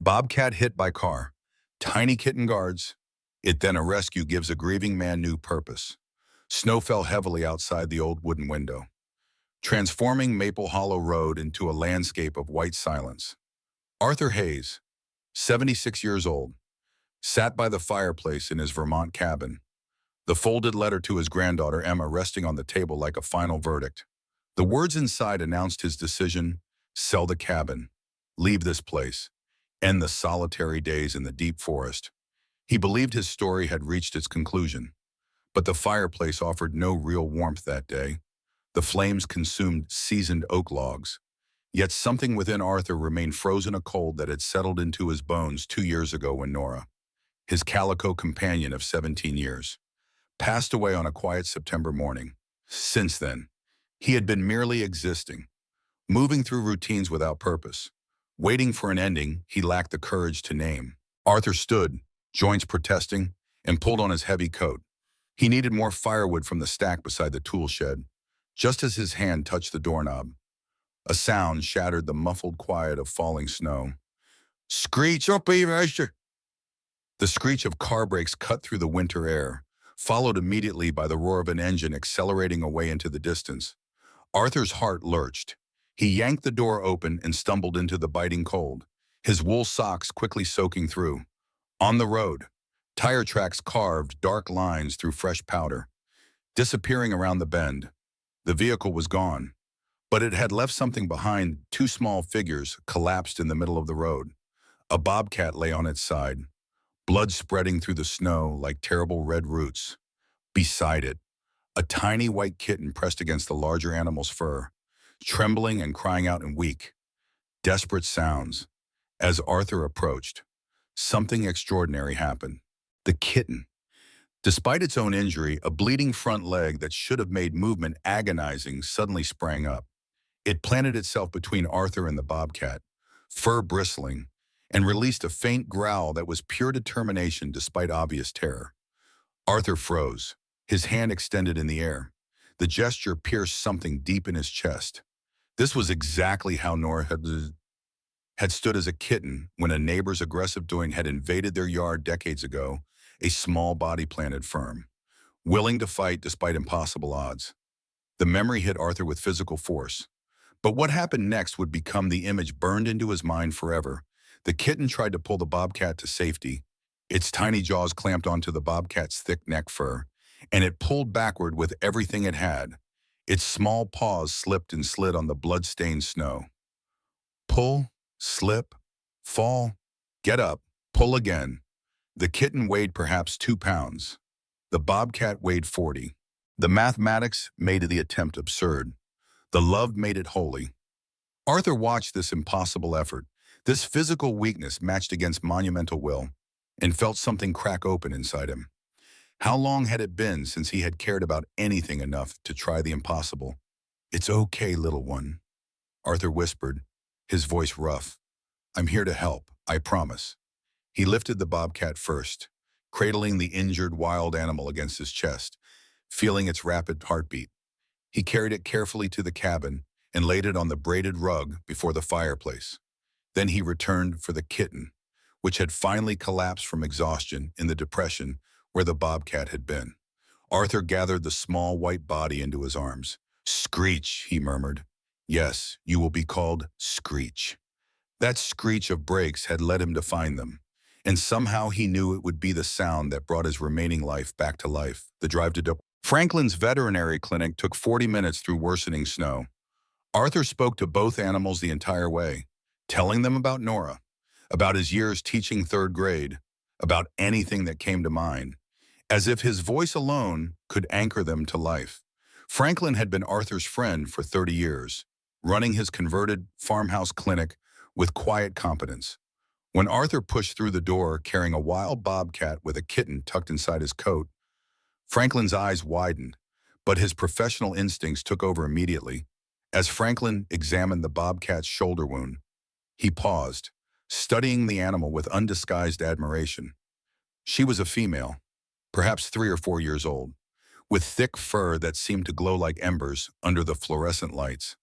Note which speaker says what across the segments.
Speaker 1: Bobcat hit by car. Tiny kitten guards. It then a rescue gives a grieving man new purpose. Snow fell heavily outside the old wooden window, transforming Maple Hollow Road into a landscape of white silence. Arthur Hayes, 76 years old, sat by the fireplace in his Vermont cabin, the folded letter to his granddaughter Emma resting on the table like a final verdict. The words inside announced his decision: sell the cabin, leave this place, end the solitary days in the deep forest. He believed his story had reached its conclusion, but the fireplace offered no real warmth that day. The flames consumed seasoned oak logs, yet something within Arthur remained frozen a cold that had settled into his bones 2 years ago when Nora, his calico companion of 17 years, passed away on a quiet September morning. Since then, he had been merely existing, moving through routines without purpose, waiting for an ending he lacked the courage to name. Arthur stood, joints protesting, and pulled on his heavy coat. He needed more firewood from the stack beside the tool shed. Just as his hand touched the doorknob, a sound shattered the muffled quiet of falling snow. Skreech up, Mister! The screech of car brakes cut through the winter air, followed immediately by the roar of an engine accelerating away into the distance. Arthur's heart lurched. He yanked the door open and stumbled into the biting cold, his wool socks quickly soaking through. On the road, tire tracks carved dark lines through fresh powder, disappearing around the bend. The vehicle was gone, but it had left something behind. Two small figures collapsed in the middle of the road. A bobcat lay on its side, blood spreading through the snow like terrible red roots. Beside it, a tiny white kitten pressed against the larger animal's fur, trembling and crying out in weak, desperate sounds. As Arthur approached, something extraordinary happened. The kitten, despite its own injury, a bleeding front leg that should have made movement agonizing, suddenly sprang up. It planted itself between Arthur and the bobcat, fur bristling, and released a faint growl that was pure determination despite obvious terror. Arthur froze, his hand extended in the air. The gesture pierced something deep in his chest. This was exactly how Nora had stood as a kitten when a neighbor's aggressive doing had invaded their yard decades ago, a small body planted firm, willing to fight despite impossible odds. The memory hit Arthur with physical force. But what happened next would become the image burned into his mind forever. The kitten tried to pull the bobcat to safety. Its tiny jaws clamped onto the bobcat's thick neck fur, and it pulled backward with everything it had. Its small paws slipped and slid on the blood-stained snow. Pull, slip, fall, get up, pull again. The kitten weighed perhaps 2 pounds. The bobcat weighed 40. The mathematics made the attempt absurd. The love made it holy. Arthur watched this impossible effort, this physical weakness matched against monumental will, and felt something crack open inside him. How long had it been since he had cared about anything enough to try the impossible? "It's okay, little one," Arthur whispered, his voice rough. "I'm here to help, I promise." He lifted the bobcat first, cradling the injured wild animal against his chest, feeling its rapid heartbeat. He carried it carefully to the cabin and laid it on the braided rug before the fireplace. Then he returned for the kitten, which had finally collapsed from exhaustion in the depression where the bobcat had been. Arthur gathered the small white body into his arms. "Skreech," he murmured. "Yes, you will be called Skreech." That screech of brakes had led him to find them, and somehow he knew it would be the sound that brought his remaining life back to life. The drive to Franklin's veterinary clinic took 40 minutes through worsening snow. Arthur spoke to both animals the entire way, telling them about Nora, about his years teaching 3rd grade, about anything that came to mind, as if his voice alone could anchor them to life. Franklin had been Arthur's friend for 30 years, running his converted farmhouse clinic with quiet competence. When Arthur pushed through the door carrying a wild bobcat with a kitten tucked inside his coat, Franklin's eyes widened, but his professional instincts took over immediately. As Franklin examined the bobcat's shoulder wound, he paused, studying the animal with undisguised admiration. She was a female, perhaps 3 or 4 years old, with thick fur that seemed to glow like embers under the fluorescent lights.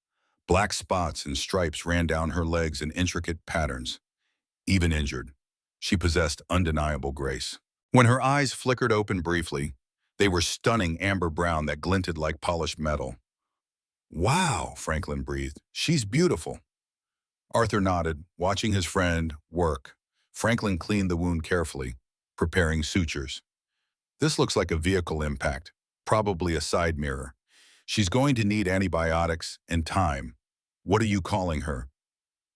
Speaker 1: Black spots and stripes ran down her legs in intricate patterns. Even injured, she possessed undeniable grace. When her eyes flickered open briefly, they were stunning amber brown that glinted like polished metal. "Wow," Franklin breathed. "She's beautiful." Arthur nodded, watching his friend work. Franklin cleaned the wound carefully, preparing sutures. "This looks like a vehicle impact, probably a side mirror. She's going to need antibiotics and time. What are you calling her?"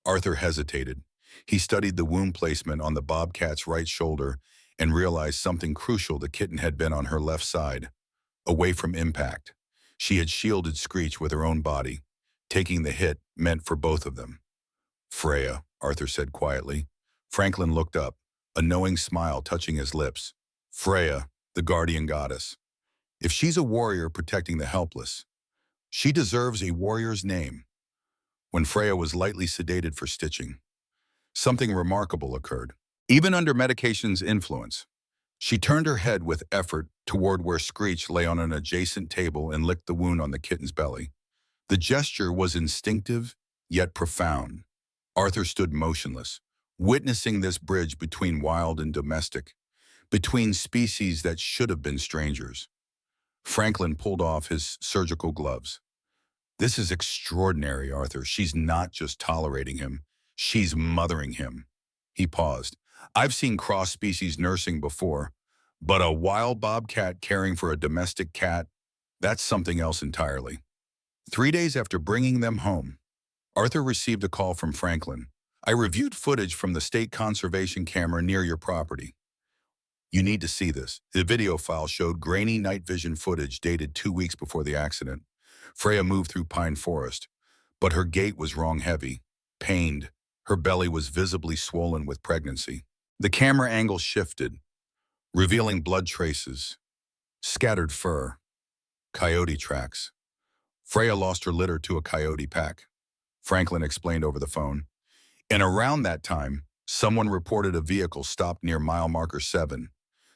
Speaker 1: Arthur hesitated. He studied the wound placement on the Bobcat's right shoulder and realized something crucial: the kitten had been on her left side, away from impact. She had shielded Skreech with her own body, taking the hit meant for both of them. "Freya," Arthur said quietly. Franklin looked up, a knowing smile touching his lips. "Freya, the guardian goddess. If she's a warrior protecting the helpless, she deserves a warrior's name." When Freya was lightly sedated for stitching, something remarkable occurred. Even under medication's influence, she turned her head with effort toward where Skreech lay on an adjacent table and licked the wound on the kitten's belly. The gesture was instinctive, yet profound. Arthur stood motionless, witnessing this bridge between wild and domestic, between species that should have been strangers. Franklin pulled off his surgical gloves. "This is extraordinary, Arthur. She's not just tolerating him. She's mothering him." He paused. "I've seen cross-species nursing before, but a wild bobcat caring for a domestic cat, that's something else entirely." 3 days after bringing them home, Arthur received a call from Franklin. "I reviewed footage from the state conservation camera near your property. You need to see this." The video file showed grainy night vision footage dated 2 weeks before the accident. Freya moved through pine forest, but her gait was wrong heavy, pained. Her belly was visibly swollen with pregnancy. The camera angle shifted, revealing blood traces, scattered fur, coyote tracks. Freya lost her litter to a coyote pack, Franklin explained over the phone. And around that time, someone reported a vehicle stopped near mile marker 7.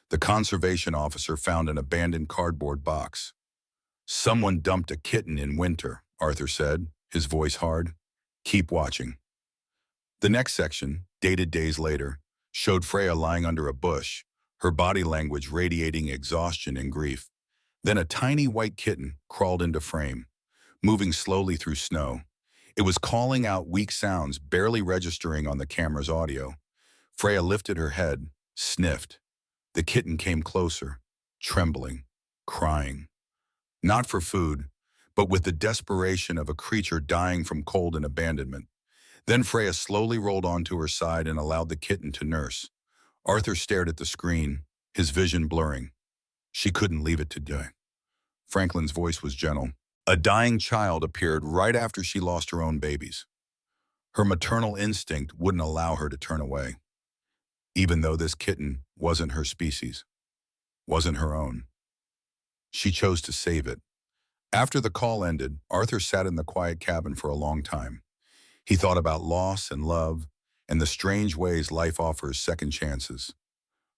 Speaker 1: The conservation officer found an abandoned cardboard box. "Someone dumped a kitten in winter," Arthur said, his voice hard. "Keep watching." The next section, dated days later, showed Freya lying under a bush, her body language radiating exhaustion and grief. Then a tiny white kitten crawled into frame, moving slowly through snow. It was calling out weak sounds, barely registering on the camera's audio. Freya lifted her head, sniffed. The kitten came closer, trembling, crying. Not for food, but with the desperation of a creature dying from cold and abandonment. Then Freya slowly rolled onto her side and allowed the kitten to nurse. Arthur stared at the screen, his vision blurring. She couldn't leave it to die. Franklin's voice was gentle. A dying child appeared right after she lost her own babies. Her maternal instinct wouldn't allow her to turn away, even though this kitten wasn't her species, wasn't her own. She chose to save it. After the call ended, Arthur sat in the quiet cabin for a long time. He thought about loss and love and the strange ways life offers second chances.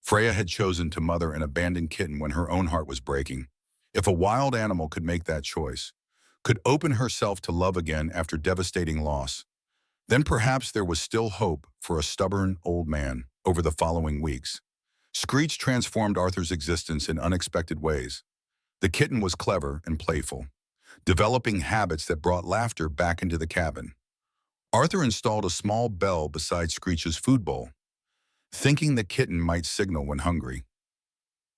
Speaker 1: Freya had chosen to mother an abandoned kitten when her own heart was breaking. If a wild animal could make that choice, could open herself to love again after devastating loss, then perhaps there was still hope for a stubborn old man. Over the following weeks, Skreech transformed Arthur's existence in unexpected ways. The kitten was clever and playful, developing habits that brought laughter back into the cabin. Arthur installed a small bell beside Skreech's food bowl, thinking the kitten might signal when hungry.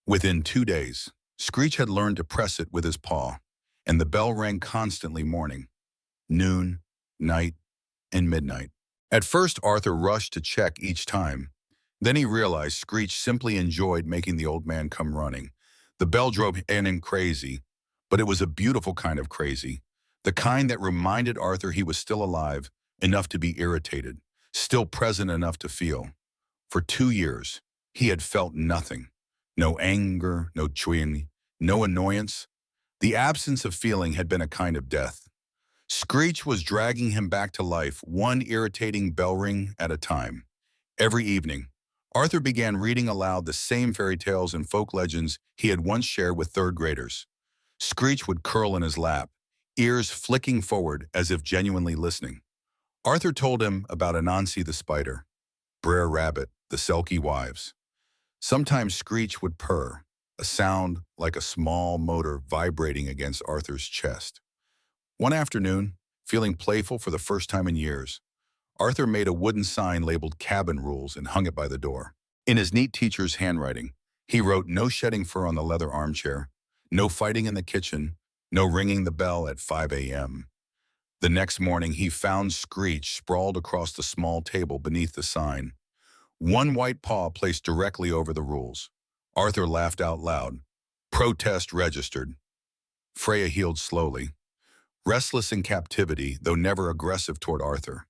Speaker 1: Within 2 days, Skreech had learned to press it with his paw, and the bell rang constantly morning, noon, night, and midnight. At first, Arthur rushed to check each time. Then he realized Skreech simply enjoyed making the old man come running. The bell drove him crazy, but it was a beautiful kind of crazy, the kind that reminded Arthur he was still alive enough to be irritated, still present enough to feel. For 2 years, he had felt nothing. No anger, no chewing, no annoyance. The absence of feeling had been a kind of death. Skreech was dragging him back to life, one irritating bell ring at a time. Every evening, Arthur began reading aloud the same fairy tales and folk legends he had once shared with third graders. Skreech would curl in his lap, ears flicking forward as if genuinely listening. Arthur told him about Anansi the spider, Brer Rabbit, the Selkie Wives. Sometimes Skreech would purr, a sound like a small motor vibrating against Arthur's chest. One afternoon, feeling playful for the first time in years, Arthur made a wooden sign labeled Cabin Rules and hung it by the door. In his neat teacher's handwriting, he wrote no shedding fur on the leather armchair, no fighting in the kitchen, no ringing the bell at 5 a.m. The next morning, he found Skreech sprawled across the small table beneath the sign, one white paw placed directly over the rules. Arthur laughed out loud. Protest registered. Freya healed slowly, restless in captivity, though never aggressive toward Arthur.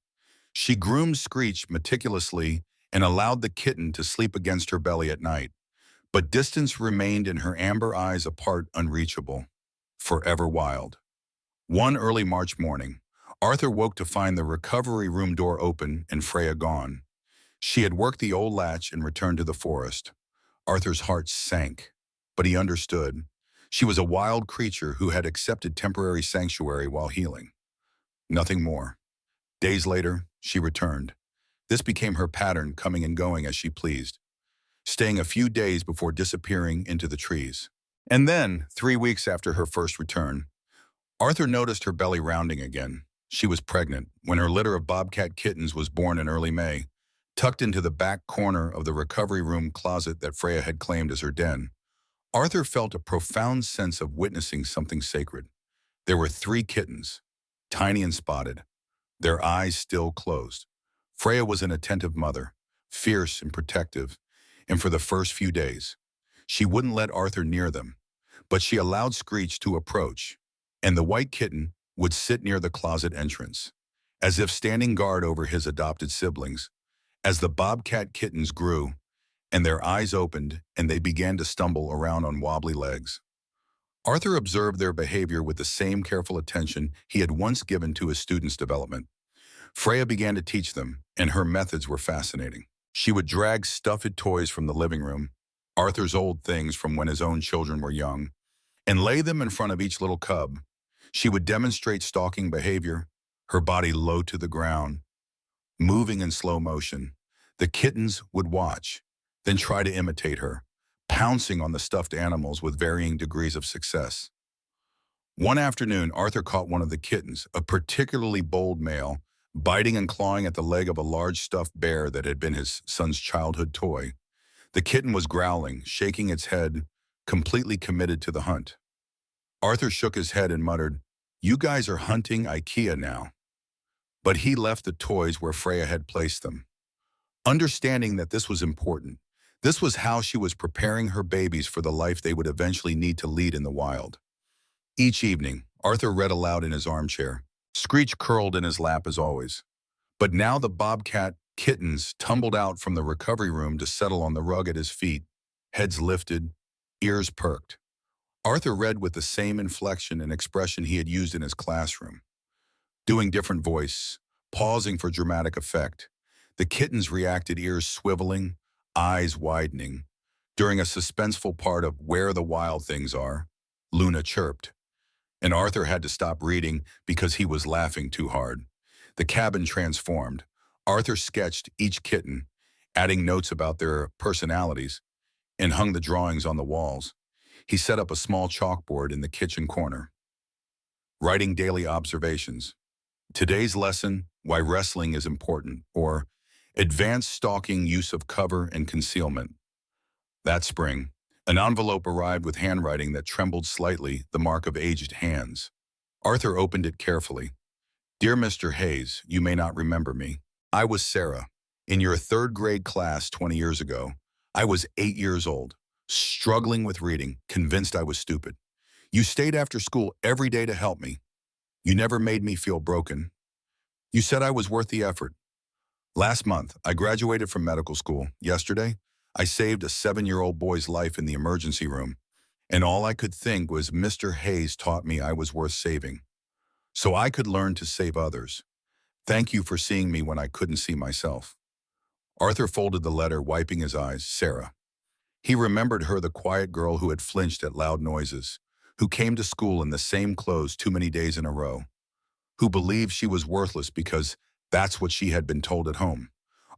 Speaker 1: She groomed Skreech meticulously and allowed the kitten to sleep against her belly at night, but distance remained in her amber eyes apart, unreachable, forever wild. One early March morning, Arthur woke to find the recovery room door open and Freya gone. She had worked the old latch and returned to the forest. Arthur's heart sank, but he understood. She was a wild creature who had accepted temporary sanctuary while healing. Nothing more. Days later, she returned. This became her pattern, coming and going as she pleased, staying a few days before disappearing into the trees. And then, 3 weeks after her first return, Arthur noticed her belly rounding again. She was pregnant when her litter of bobcat kittens was born in early May, tucked into the back corner of the recovery room closet that Freya had claimed as her den. Arthur felt a profound sense of witnessing something sacred. There were 3 kittens, tiny and spotted, their eyes still closed. Freya was an attentive mother, fierce and protective, and for the first few days, she wouldn't let Arthur near them, but she allowed Skreech to approach, and the white kitten would sit near the closet entrance, as if standing guard over his adopted siblings. As the bobcat kittens grew, and their eyes opened, and they began to stumble around on wobbly legs, Arthur observed their behavior with the same careful attention he had once given to his students' development. Freya began to teach them, and her methods were fascinating. She would drag stuffed toys from the living room, Arthur's old things from when his own children were young, and lay them in front of each little cub. She would demonstrate stalking behavior, her body low to the ground, moving in slow motion. The kittens would watch, then try to imitate her, pouncing on the stuffed animals with varying degrees of success. One afternoon, Arthur caught one of the kittens, a particularly bold male, biting and clawing at the leg of a large stuffed bear that had been his son's childhood toy. The kitten was growling, shaking its head, completely committed to the hunt. Arthur shook his head and muttered, "You guys are hunting IKEA now." But he left the toys where Freya had placed them. Understanding that this was important, this was how she was preparing her babies for the life they would eventually need to lead in the wild. Each evening, Arthur read aloud in his armchair. Skreech curled in his lap as always. But now the bobcat kittens tumbled out from the recovery room to settle on the rug at his feet, heads lifted, ears perked. Arthur read with the same inflection and expression he had used in his classroom, doing different voice, pausing for dramatic effect. The kittens reacted, ears swiveling, eyes widening. During a suspenseful part of Where the Wild Things Are, Luna chirped, and Arthur had to stop reading because he was laughing too hard. The cabin transformed. Arthur sketched each kitten, adding notes about their personalities, and hung the drawings on the walls. He set up a small chalkboard in the kitchen corner, writing daily observations. Today's lesson, why wrestling is important, or advanced stalking, use of cover and concealment. That spring, an envelope arrived with handwriting that trembled slightly, the mark of aged hands. Arthur opened it carefully. Dear Mr. Hayes, you may not remember me. I was Sarah. In your 3rd grade class 20 years ago, I was 8 years old, struggling with reading, convinced I was stupid. You stayed after school every day to help me. You never made me feel broken. You said I was worth the effort. Last month, I graduated from medical school. Yesterday, I saved a 7-year-old boy's life in the emergency room, and all I could think was Mr. Hayes taught me I was worth saving, so I could learn to save others. Thank you for seeing me when I couldn't see myself. Arthur folded the letter, wiping his eyes. Sarah. He remembered her, the quiet girl who had flinched at loud noises, who came to school in the same clothes too many days in a row, who believed she was worthless because that's what she had been told at home.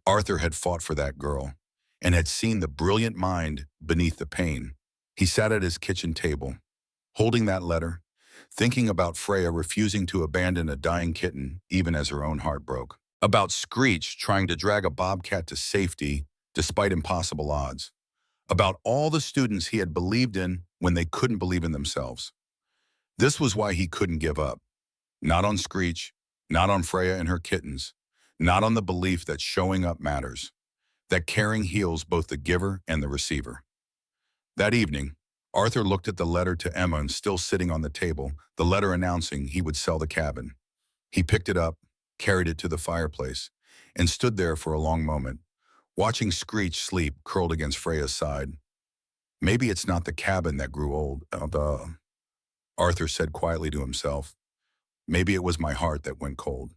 Speaker 1: Arthur had fought for that girl and had seen the brilliant mind beneath the pain. He sat at his kitchen table, holding that letter, thinking about Freya refusing to abandon a dying kitten even as her own heart broke. About Skreech trying to drag a bobcat to safety despite impossible odds. About all the students he had believed in when they couldn't believe in themselves. This was why he couldn't give up. Not on Skreech, not on Freya and her kittens, not on the belief that showing up matters, that caring heals both the giver and the receiver. That evening, Arthur looked at the letter to Emma still sitting on the table, the letter announcing he would sell the cabin. He picked it up, carried it to the fireplace, and stood there for a long moment, watching Skreech sleep curled against Freya's side. Maybe it's not the cabin that grew old, Arthur said quietly to himself. Maybe it was my heart that went cold.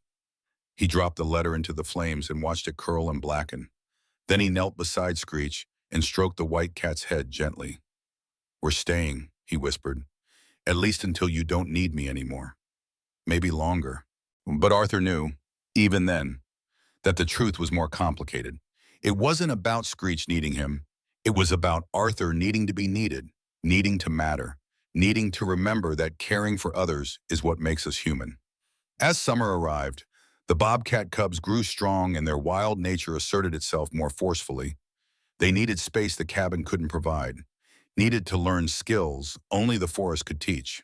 Speaker 1: He dropped the letter into the flames and watched it curl and blacken. Then he knelt beside Skreech and stroked the white cat's head gently. We're staying, he whispered, at least until you don't need me anymore. Maybe longer. But Arthur knew, even then, that the truth was more complicated. It wasn't about Skreech needing him. It was about Arthur needing to be needed, needing to matter, needing to remember that caring for others is what makes us human. As summer arrived, the bobcat cubs grew strong and their wild nature asserted itself more forcefully. They needed space the cabin couldn't provide, needed to learn skills only the forest could teach.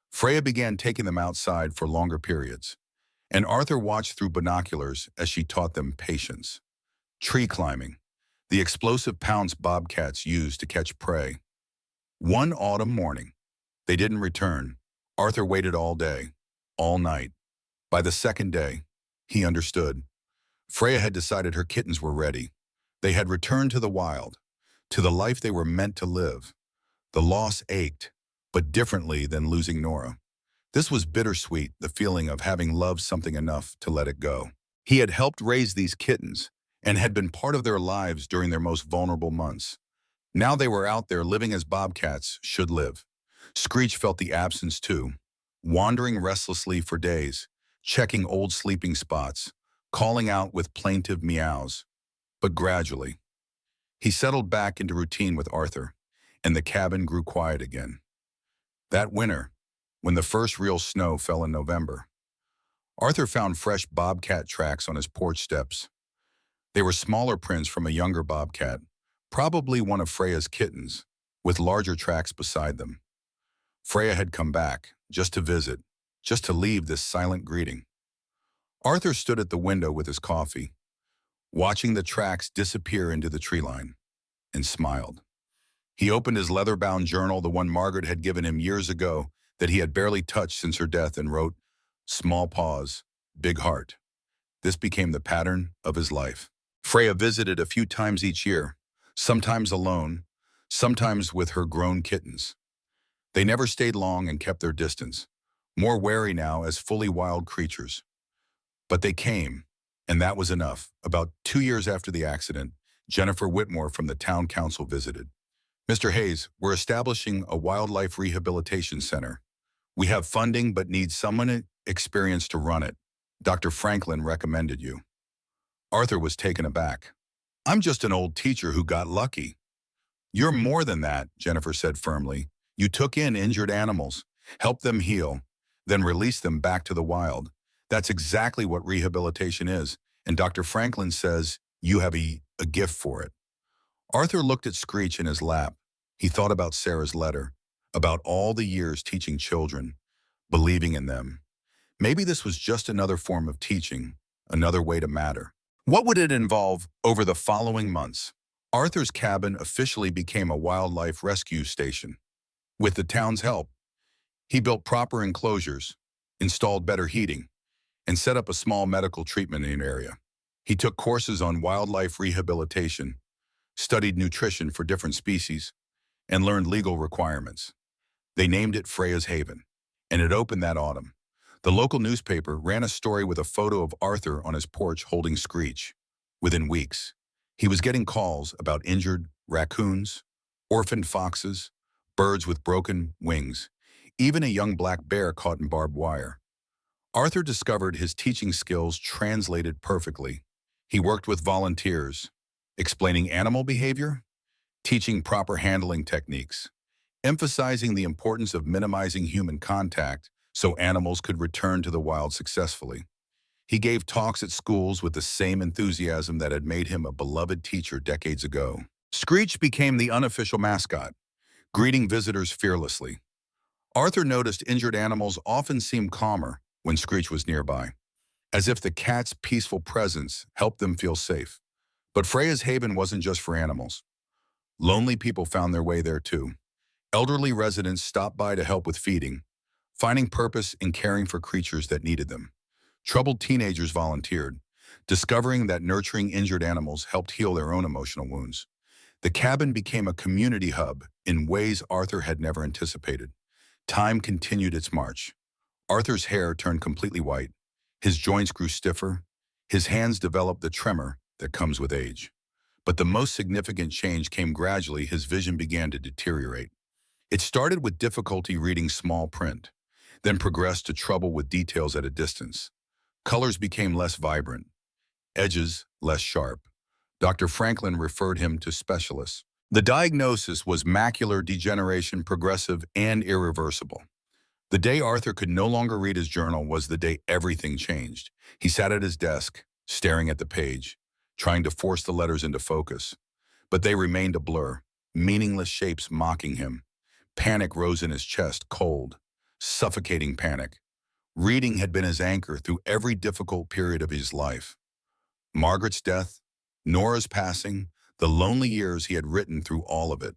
Speaker 1: Freya began taking them outside for longer periods, and Arthur watched through binoculars as she taught them patience. Tree climbing, the explosive pounce bobcats used to catch prey. One autumn morning, they didn't return. Arthur waited all day, all night. By the second day, he understood. Freya had decided her kittens were ready. They had returned to the wild, to the life they were meant to live. The loss ached, but differently than losing Nora. This was bittersweet, the feeling of having loved something enough to let it go. He had helped raise these kittens and had been part of their lives during their most vulnerable months. Now they were out there living as bobcats should live. Skreech felt the absence too, wandering restlessly for days, checking old sleeping spots, calling out with plaintive meows. But gradually, he settled back into routine with Arthur, and the cabin grew quiet again. That winter, when the first real snow fell in November, Arthur found fresh bobcat tracks on his porch steps. They were smaller prints from a younger bobcat, probably one of Freya's kittens, with larger tracks beside them. Freya had come back, just to visit, just to leave this silent greeting. Arthur stood at the window with his coffee, watching the tracks disappear into the tree line, and smiled. He opened his leather-bound journal, the one Margaret had given him years ago that he had barely touched since her death, and wrote, "Small paws, big heart." This became the pattern of his life. Freya visited a few times each year, sometimes alone, sometimes with her grown kittens. They never stayed long and kept their distance, more wary now as fully wild creatures. But they came, and that was enough. About 2 years after the accident, Jennifer Whitmore from the town council visited. "Mr. Hayes, we're establishing a wildlife rehabilitation center. We have funding but need someone experienced to run it. Dr. Franklin recommended you." Arthur was taken aback. "I'm just an old teacher who got lucky." "You're more than that," Jennifer said firmly. "You took in injured animals, helped them heal, then released them back to the wild. That's exactly what rehabilitation is, and Dr. Franklin says you have a gift for it." Arthur looked at Skreech in his lap. He thought about Sarah's letter, about all the years teaching children, believing in them. Maybe this was just another form of teaching, another way to matter. What would it involve over the following months? Arthur's cabin officially became a wildlife rescue station. With the town's help, he built proper enclosures, installed better heating, and set up a small medical treatment area. He took courses on wildlife rehabilitation, studied nutrition for different species, and learned legal requirements. They named it Freya's Haven, and it opened that autumn. The local newspaper ran a story with a photo of Arthur on his porch holding Skreech. Within weeks, he was getting calls about injured raccoons, orphaned foxes, birds with broken wings, even a young black bear caught in barbed wire. Arthur discovered his teaching skills translated perfectly. He worked with volunteers, explaining animal behavior, teaching proper handling techniques, emphasizing the importance of minimizing human contact so animals could return to the wild successfully. He gave talks at schools with the same enthusiasm that had made him a beloved teacher decades ago. Skreech became the unofficial mascot, greeting visitors fearlessly. Arthur noticed injured animals often seemed calmer when Skreech was nearby, as if the cat's peaceful presence helped them feel safe. But Freya's haven wasn't just for animals. Lonely people found their way there too. Elderly residents stopped by to help with feeding, finding purpose in caring for creatures that needed them. Troubled teenagers volunteered, discovering that nurturing injured animals helped heal their own emotional wounds. The cabin became a community hub in ways Arthur had never anticipated. Time continued its march. Arthur's hair turned completely white. His joints grew stiffer. His hands developed the tremor that comes with age. But the most significant change came gradually. His vision began to deteriorate. It started with difficulty reading small print, then progressed to trouble with details at a distance. Colors became less vibrant, edges less sharp. Dr. Franklin referred him to specialists. The diagnosis was macular degeneration, progressive and irreversible. The day Arthur could no longer read his journal was the day everything changed. He sat at his desk, staring at the page, trying to force the letters into focus. But they remained a blur, meaningless shapes mocking him. Panic rose in his chest, cold, suffocating panic. Reading had been his anchor through every difficult period of his life. Margaret's death, Nora's passing, the lonely years he had written through all of it.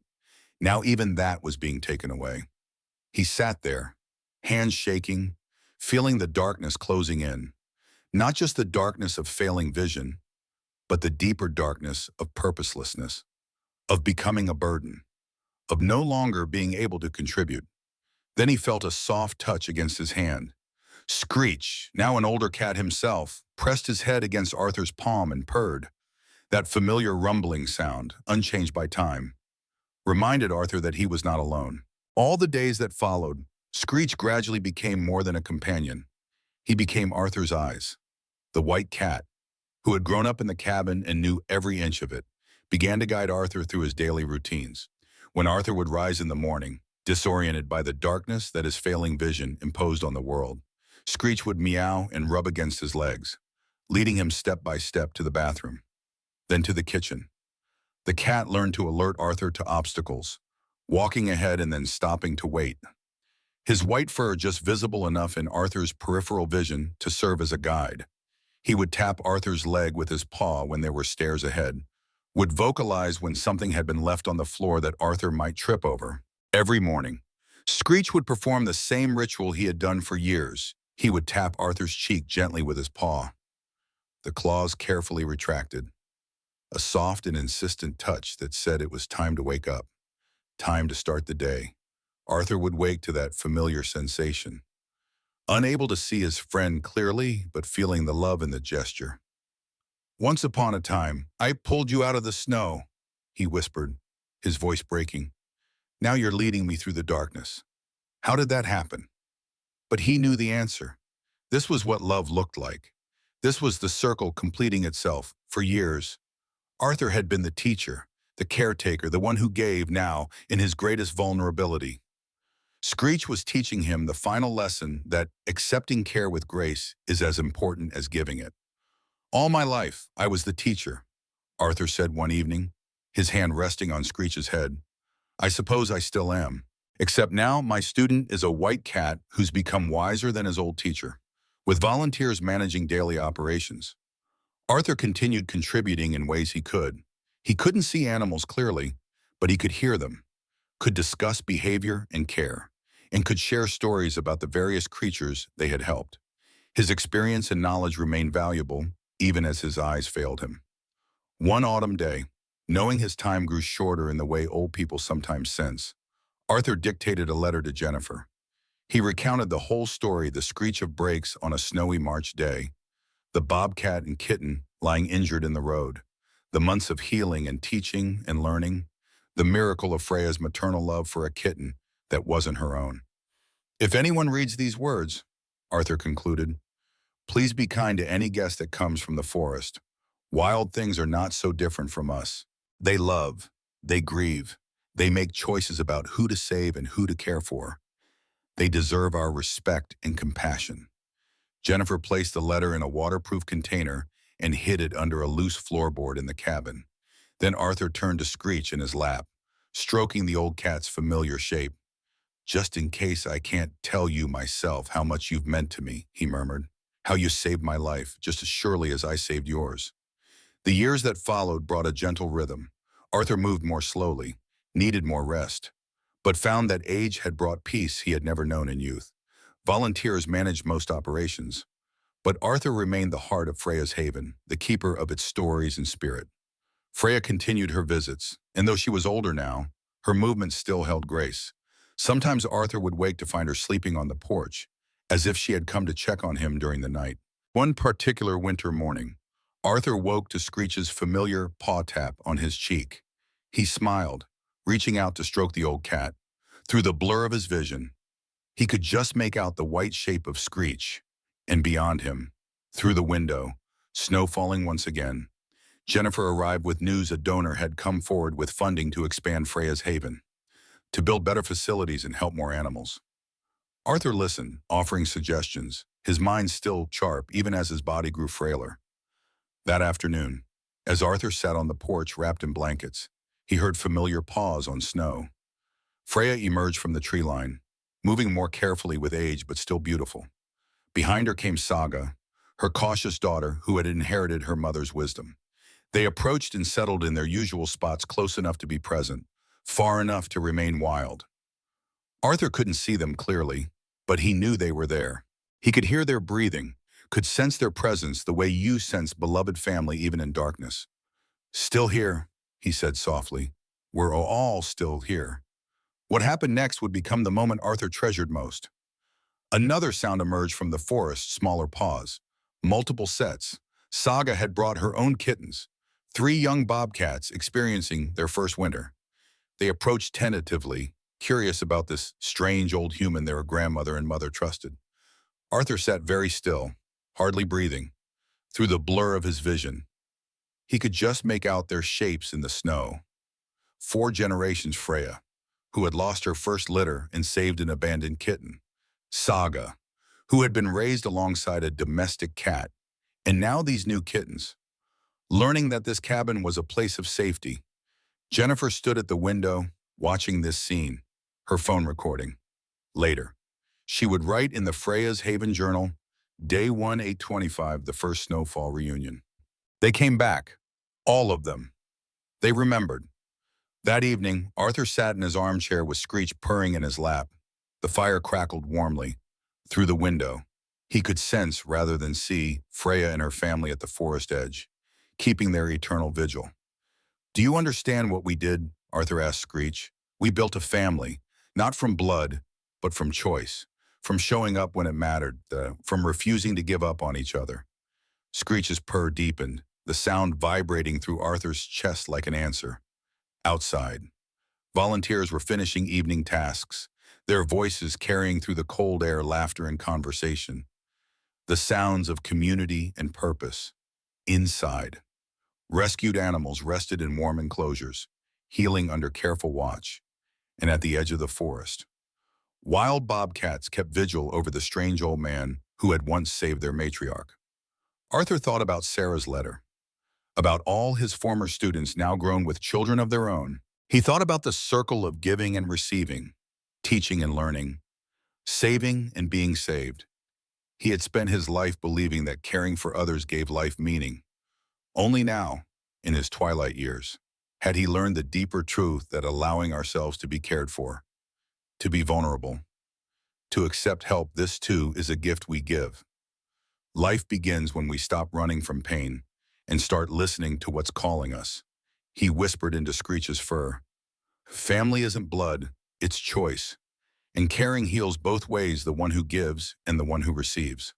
Speaker 1: Now even that was being taken away. He sat there, hands shaking, feeling the darkness closing in. Not just the darkness of failing vision, but the deeper darkness of purposelessness, of becoming a burden, of no longer being able to contribute. Then he felt a soft touch against his hand. Skreech, now an older cat himself, pressed his head against Arthur's palm and purred. That familiar rumbling sound, unchanged by time, reminded Arthur that he was not alone. All the days that followed, Skreech gradually became more than a companion. He became Arthur's eyes. The white cat, who had grown up in the cabin and knew every inch of it, began to guide Arthur through his daily routines. When Arthur would rise in the morning, disoriented by the darkness that his failing vision imposed on the world, Skreech would meow and rub against his legs, leading him step by step to the bathroom, then to the kitchen. The cat learned to alert Arthur to obstacles, walking ahead and then stopping to wait. His white fur just visible enough in Arthur's peripheral vision to serve as a guide. He would tap Arthur's leg with his paw when there were stairs ahead, would vocalize when something had been left on the floor that Arthur might trip over. Every morning, Skreech would perform the same ritual he had done for years. He would tap Arthur's cheek gently with his paw. The claws carefully retracted, a soft and insistent touch that said it was time to wake up, time to start the day. Arthur would wake to that familiar sensation, unable to see his friend clearly, but feeling the love in the gesture. "Once upon a time, I pulled you out of the snow," he whispered, his voice breaking. "Now you're leading me through the darkness. How did that happen?" But he knew the answer. This was what love looked like. This was the circle completing itself. For years, Arthur had been the teacher, the caretaker, the one who gave now in his greatest vulnerability. Skreech was teaching him the final lesson that accepting care with grace is as important as giving it. "All my life, I was the teacher," Arthur said one evening, his hand resting on Skreech's head. "I suppose I still am. Except now my student is a white cat who's become wiser than his old teacher, with volunteers managing daily operations." Arthur continued contributing in ways he could. He couldn't see animals clearly, but he could hear them, could discuss behavior and care, and could share stories about the various creatures they had helped. His experience and knowledge remained valuable, even as his eyes failed him. One autumn day, knowing his time grew shorter in the way old people sometimes sense, Arthur dictated a letter to Jennifer. He recounted the whole story, the screech of brakes on a snowy March day, the Bobcat and Kitten lying injured in the road, the months of healing and teaching and learning, the miracle of Freya's maternal love for a kitten that wasn't her own. "If anyone reads these words," Arthur concluded, "please be kind to any guest that comes from the forest. Wild things are not so different from us. They love, they grieve, they make choices about who to save and who to care for. They deserve our respect and compassion. Jennifer placed the letter in a waterproof container and hid it under a loose floorboard in the cabin. Then Arthur turned to Skreech in his lap, stroking the old cat's familiar shape. "Just in case I can't tell you myself how much you've meant to me," he murmured. "How you saved my life, just as surely as I saved yours." The years that followed brought a gentle rhythm. Arthur moved more slowly, needed more rest, but found that age had brought peace he had never known in youth. Volunteers managed most operations, but Arthur remained the heart of Freya's haven, the keeper of its stories and spirit. Freya continued her visits, and though she was older now, her movements still held grace. Sometimes Arthur would wake to find her sleeping on the porch, as if she had come to check on him during the night. One particular winter morning, Arthur woke to Skreech's familiar paw tap on his cheek. He smiled, reaching out to stroke the old cat. Through the blur of his vision, he could just make out the white shape of Skreech, and beyond him, through the window, snow falling once again. Jennifer arrived with news a donor had come forward with funding to expand Freya's haven, to build better facilities and help more animals. Arthur listened, offering suggestions, his mind still sharp even as his body grew frailer. That afternoon, as Arthur sat on the porch wrapped in blankets, he heard familiar paws on snow. Freya emerged from the tree line, moving more carefully with age but still beautiful. Behind her came Saga, her cautious daughter who had inherited her mother's wisdom. They approached and settled in their usual spots close enough to be present, far enough to remain wild. Arthur couldn't see them clearly, but he knew they were there. He could hear their breathing, could sense their presence the way you sense beloved family even in darkness. "Still here," he said softly. "We're all still here." What happened next would become the moment Arthur treasured most. Another sound emerged from the forest, smaller paws. Multiple sets. Saga had brought her own kittens, 3 young bobcats experiencing their first winter. They approached tentatively, curious about this strange old human their grandmother and mother trusted. Arthur sat very still, hardly breathing. Through the blur of his vision, he could just make out their shapes in the snow. 4 generations Freya, who had lost her first litter and saved an abandoned kitten. Saga, who had been raised alongside a domestic cat. And now these new kittens. Learning that this cabin was a place of safety, Jennifer stood at the window, watching this scene, her phone recording. Later, she would write in the Freya's Haven Journal, Day 1, 8/25, the first snowfall reunion. They came back, all of them. They remembered. That evening, Arthur sat in his armchair with Skreech purring in his lap. The fire crackled warmly. Through the window, he could sense, rather than see, Freya and her family at the forest edge, keeping their eternal vigil. "Do you understand what we did?" Arthur asked Skreech. "We built a family, not from blood, but from choice, from showing up when it mattered, from refusing to give up on each other." Skreech's purr deepened, the sound vibrating through Arthur's chest like an answer. Outside, volunteers were finishing evening tasks, their voices carrying through the cold air laughter and conversation. The sounds of community and purpose. Inside, rescued animals rested in warm enclosures, healing under careful watch. And at the edge of the forest, wild bobcats kept vigil over the strange old man who had once saved their matriarch. Arthur thought about Sarah's letter, about all his former students now grown with children of their own. He thought about the circle of giving and receiving, teaching and learning, saving and being saved. He had spent his life believing that caring for others gave life meaning. Only now, in his twilight years, had he learned the deeper truth that allowing ourselves to be cared for, to be vulnerable, to accept help, this too is a gift we give. Life begins when we stop running from pain and start listening to what's calling us. He whispered into Skreech's fur. "Family isn't blood, it's choice. And caring heals both ways, the one who gives and the one who receives."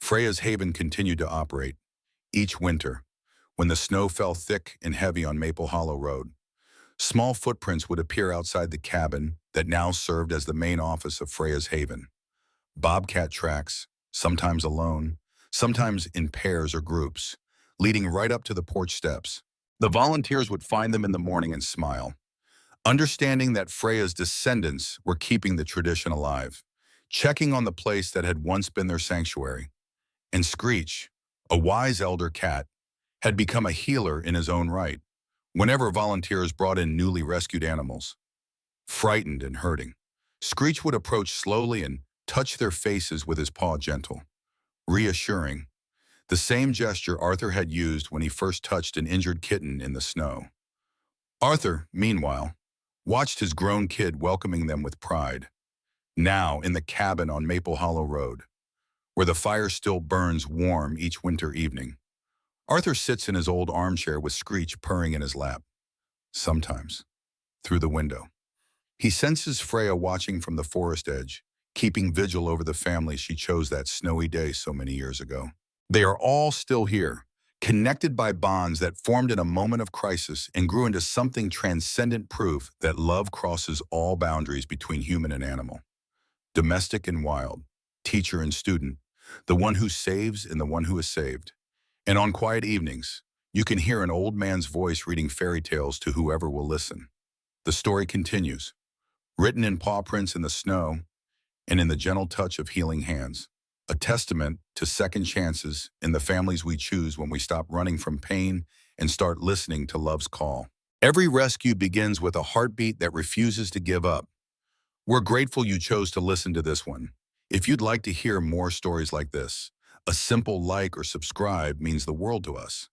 Speaker 1: Freya's haven continued to operate. Each winter, when the snow fell thick and heavy on Maple Hollow Road, small footprints would appear outside the cabin that now served as the main office of Freya's haven. Bobcat tracks, sometimes alone, sometimes in pairs or groups, leading right up to the porch steps. The volunteers would find them in the morning and smile, understanding that Freya's descendants were keeping the tradition alive, checking on the place that had once been their sanctuary. And Skreech, a wise elder cat, had become a healer in his own right. Whenever volunteers brought in newly rescued animals, frightened and hurting, Skreech would approach slowly and touch their faces with his paw gentle, reassuring, the same gesture Arthur had used when he first touched an injured kitten in the snow. Arthur, meanwhile, watched his grown kid welcoming them with pride, now in the cabin on Maple Hollow Road, where the fire still burns warm each winter evening. Arthur sits in his old armchair with Skreech purring in his lap. Sometimes, through the window, he senses Freya watching from the forest edge, keeping vigil over the family she chose that snowy day so many years ago. They are all still here, connected by bonds that formed in a moment of crisis and grew into something transcendent, proof that love crosses all boundaries between human and animal, domestic and wild, teacher and student, the one who saves and the one who is saved. And on quiet evenings, you can hear an old man's voice reading fairy tales to whoever will listen. The story continues, written in paw prints in the snow and in the gentle touch of healing hands, a testament to second chances in the families we choose when we stop running from pain and start listening to love's call. Every rescue begins with a heartbeat that refuses to give up. We're grateful you chose to listen to this one. If you'd like to hear more stories like this, a simple like or subscribe means the world to us.